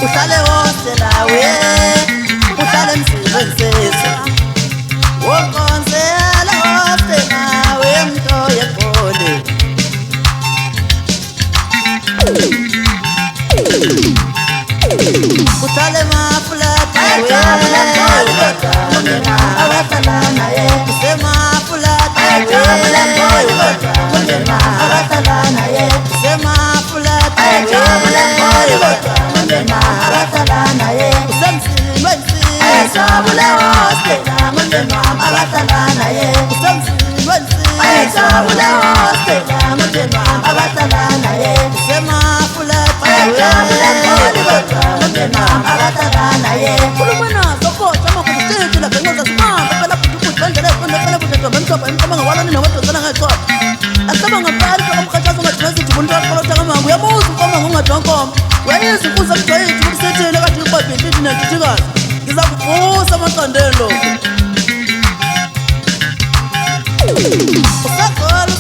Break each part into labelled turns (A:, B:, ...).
A: uhlale wonke nawe uhlale msebenzisa wonkonzela wonke nawe mnto yegoli uhlale mafulata abatalana ye semafulata abatalana ye semafulata abatalana ye semsilwensi sabule hoste namandema abatalana ye semsilwensi sabule hoste namandema abatalana ye semafulata abatalana ye kulumana soko chama kutitela bengoza simamba phela ukuthi bandele khona phela ukuthi bamthoba emcabanga wala nina wadozana ngaqoqa asaba ngaphansi komkhathazo ngathi ubuntu wakholotha kamangu uyabuza ukoma ngongadonkomo wayeza ukuza kujwayele ukuthi sethele kade iqwabhe into nantithikazi ngizakuvusa amaqandelo usakhola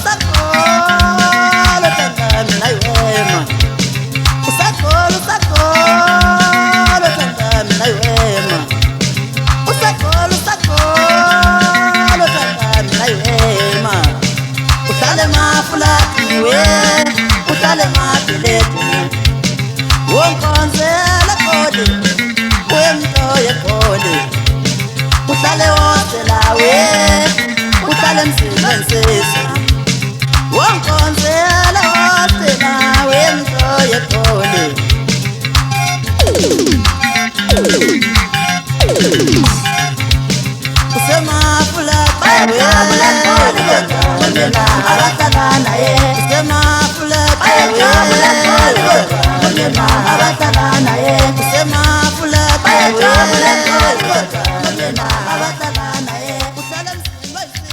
A: thandana nayiwema usakhola thandana nayiwema usakhola thandana nayiwema uhlale mafulati we uhlale mapileti wonkonzela kodi wemnto yegoli uhlale wonke lawe uhlale msebenzisa wonkonzela wonke lawe mnto yegoli usemafulata abatalana ye usemafulata abatalana ye usemafulata abatalana ye uhlale msebenzisa abatalana ye uhlale msebenzisa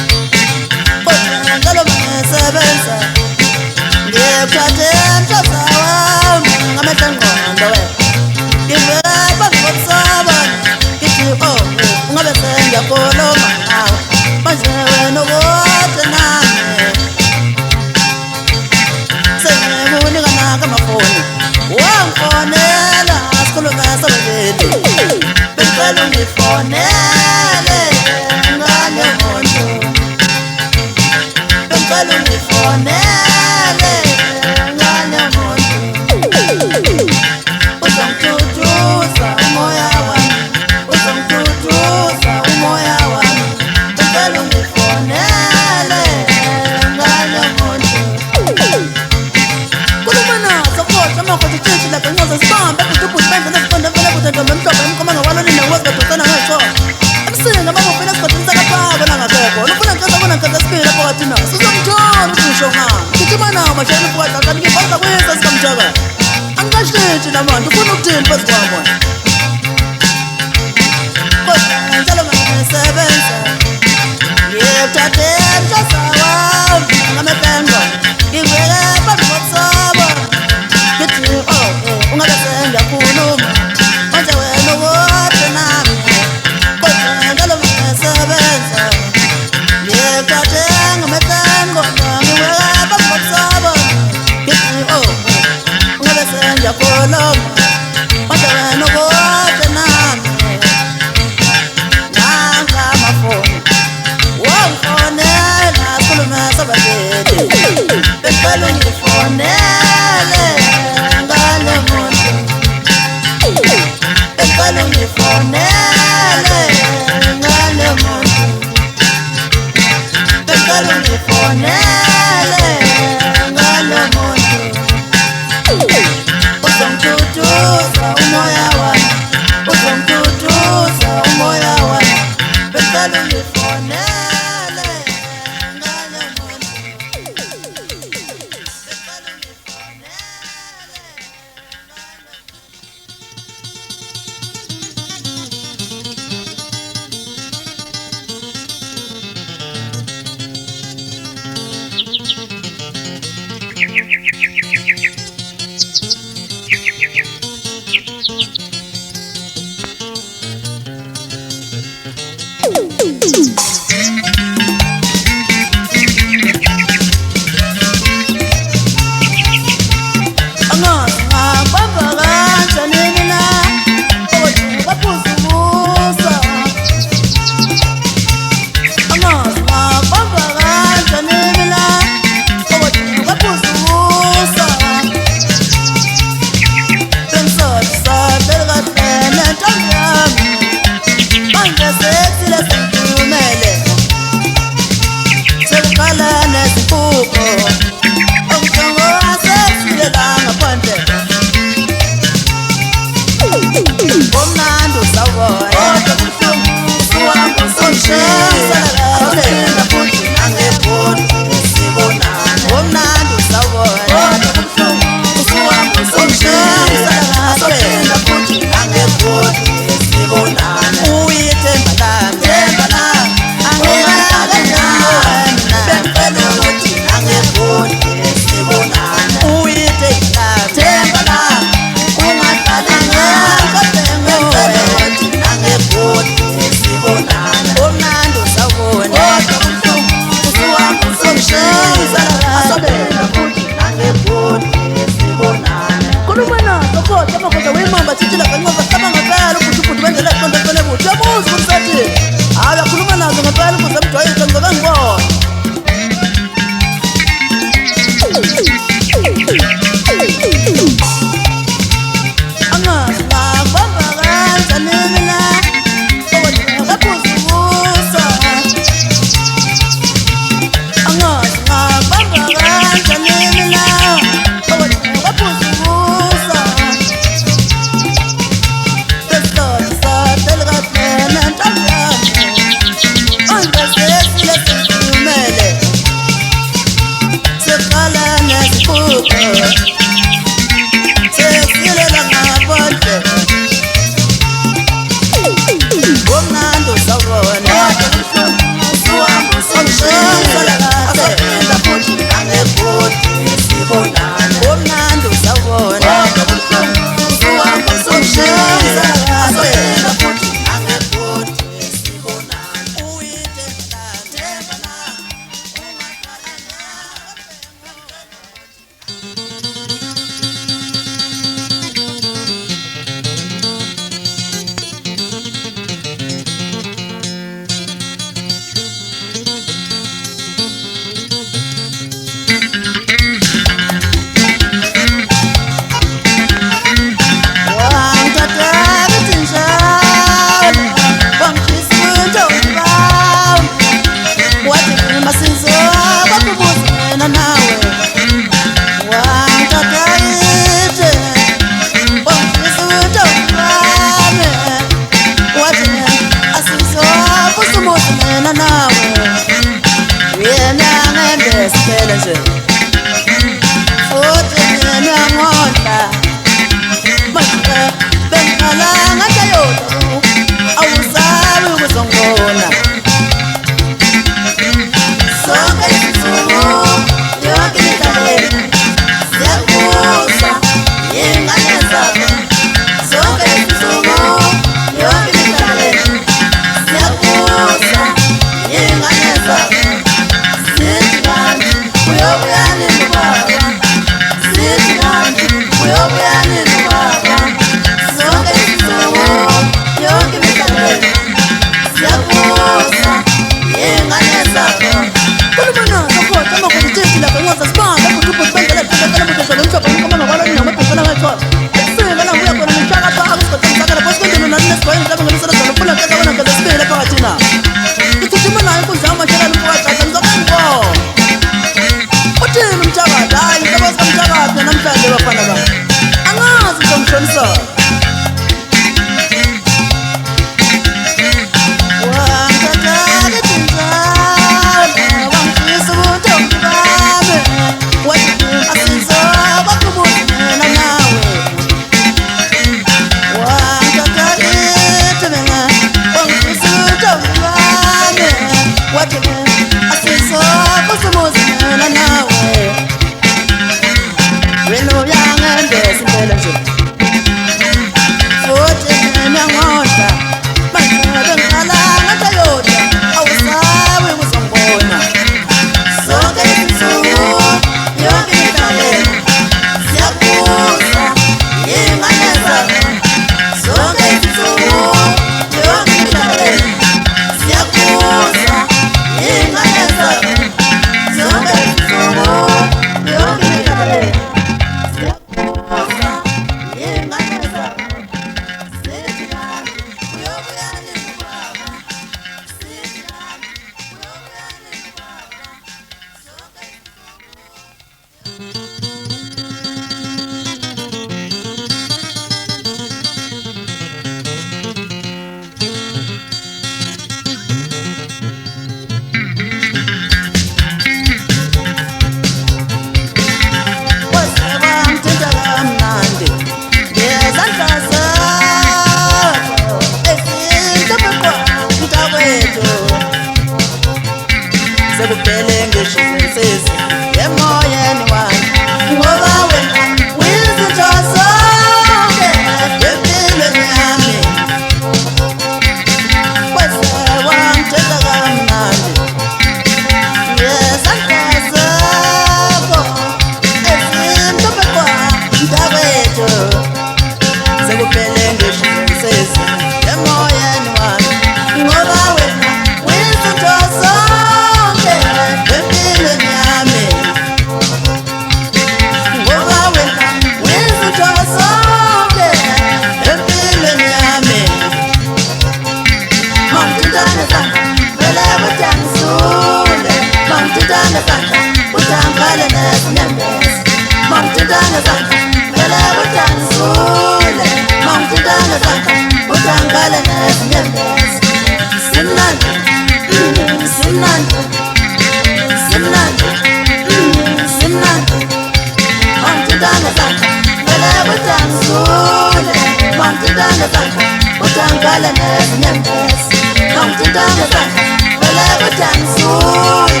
A: sandla utangala nezinyembezi mawuthintanga sandla baleka utangisule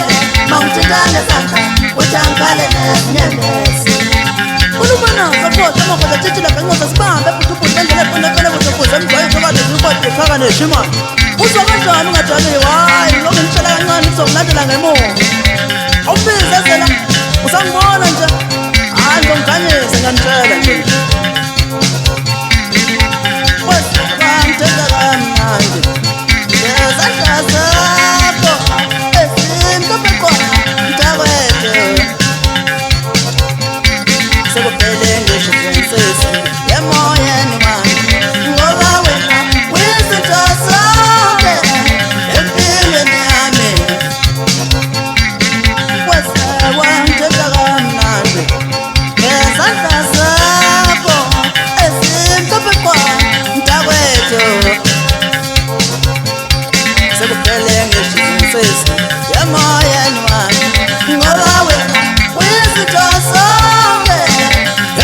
A: mawuthintanga sandla utangala nezinyembezi ulubona sapota amakhona thithila kanqoza sibambe futhi endlela efanele kuzokuza emgwayo sokade zikwazi ekhaka neshimana uzwa kanjani ungadaliwe hayi ngoba ngitshela kancane kuzokulandela ngemuva awubize zela usangibona nje hayi ngomganyise nganitshela nje wesibangithetha kamnandi ngezandla zakho ezimhlophe khona mntakwethu sekuphele ngisho princess emoyeni wami ngoba wena wizinto zonke empilweni yami wesibangithetha kamnandi ngezandla zakho ezimhlophe khona mntakwethu sekuphele ngisho princess emoyeni wami ngoba wena wizinto zonke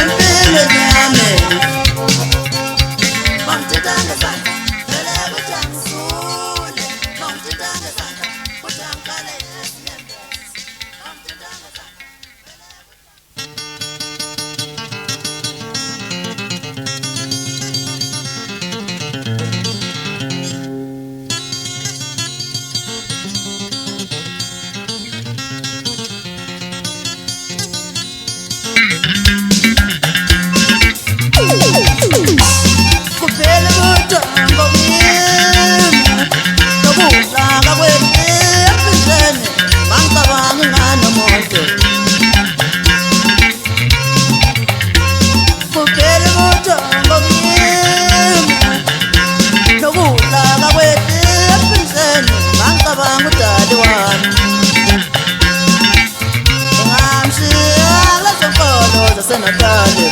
A: empilweni yami mawuthintanga sandla baleka utangisule mawuthintanga sandla utangikale nezinyembezi mawuthintanga sandla kuphela kutango kimi nokuhlaka kwethu empilweni mangicabangi nganomuntu kuphela kutango kimi nokuhlaka kwethu empilweni mangicabangi udali wami ngamshiya lezonkolo zasenatali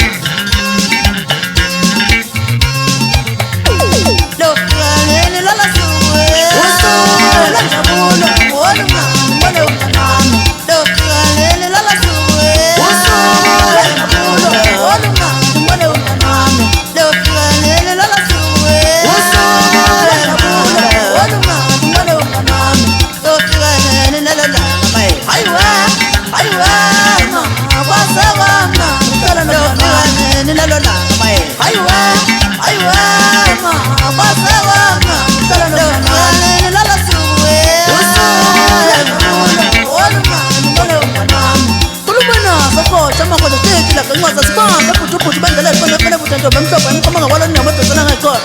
A: lokuyaneni lalasuwe usula njabulo wolunga mbone umntanami lokuyaneni lalasuwe usula njabulo wolunga mbone umntanami lokuyaneni lalasuwe usula njabulo wolunga mbone umntanami lokuyaneni lalala mai haywa ma kwasawa ma lokuyaneni lalala mai haywa ma kwasawa ma lokuyaneni lalasuwe usula njabulo wolunga mbone umntanami kulubona sakhotsha amakhona thethila kanqoza sibambe futhi bandlela efanele buthanto bamhlophe emqoma ngawalani namadodana ngayikhona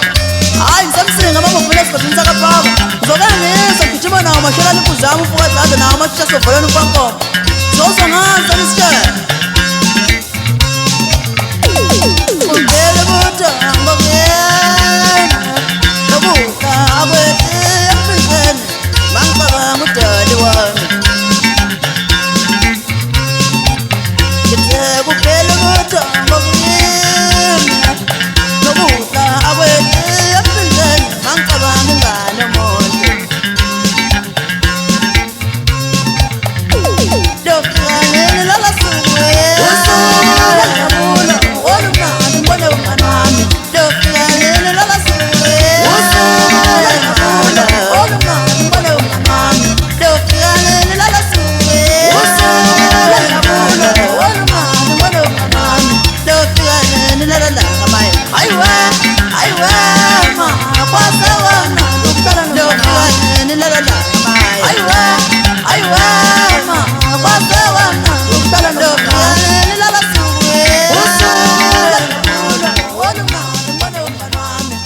A: hayi ngisemsinga bamuvule esigodini sakababa ngizokangisa gijima nawo mashelani kuzama ufukadlade nawo amathisha sovalweni kwankomo zozo ngansa nisitshela kuphela kutango kimi nokuhlaka kwethu empilweni mangicabangi udali wami ngithe kuphela kutango kimi nokuhlaka kwethu empilweni mangicabangi nganomuntu lokuyaneni lalasuwe usula njabulo wolunga mbone umntanami lokuyaneni lalasuwe usula njabulo wolunga mbone umntanami lokuyaneni lalasuwe usula njabulo wolunga mbone umntanami lokuyaneni lalala mai haywa ma kwasawa ma lokuyaneni lalala mai haywa ma kwasawa ma lokuyaneni lalasuwe usula njabulo wolunga mbone umntanami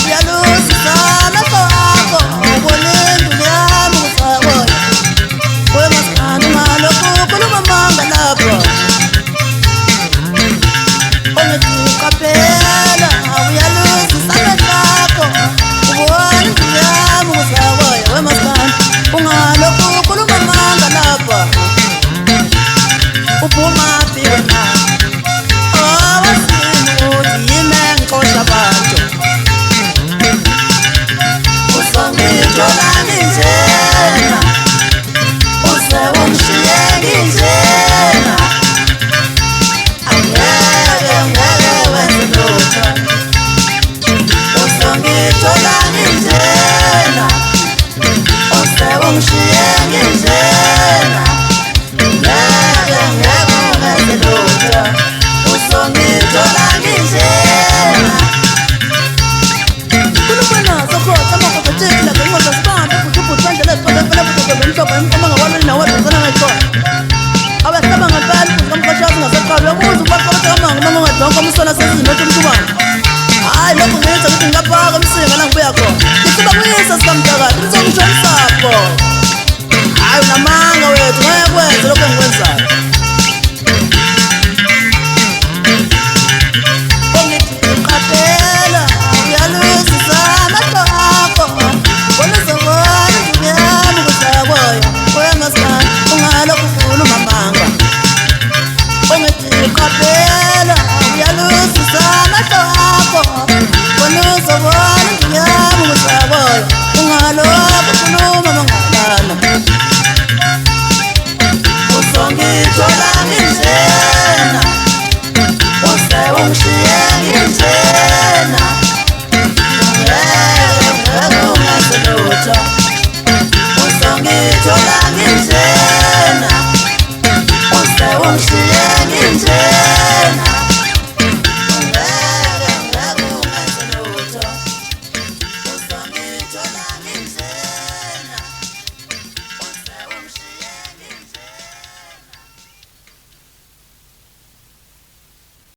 A: Uyalusisa amehlo akho ubona yona awasimuthi yime ngixosha abantu usongithola nginjena use ungishiye nginjena angeke wenze lutho usongithola nginjena use ungishiye nginjena angeke wenze lutho usongithola nginjena kulubona sokho tshela bengoza sibambe kuthuphuthandlela esiqhele phela futhi emhlophe ngawalweni nawadozana ngayixola abahlaba ngempela futhi kamqashazi ngaseqala uyabuza ubaqoqe kamanga noma ungadonka umsona sezinothi umthubana hayi lokho ngenza ukuthi ngingapaka umsinga la ngibuya khona ngisiba kuyisa sikamdakade ngizongishonisapho hayi unamanga wethu ngeke kwenze lokho engikwenzayo qaphela uyalwisisa amehlo akho bona uzobona njengami kuzakoyo uyangasani ungalokhu ufuna umamanga ongithi qaphela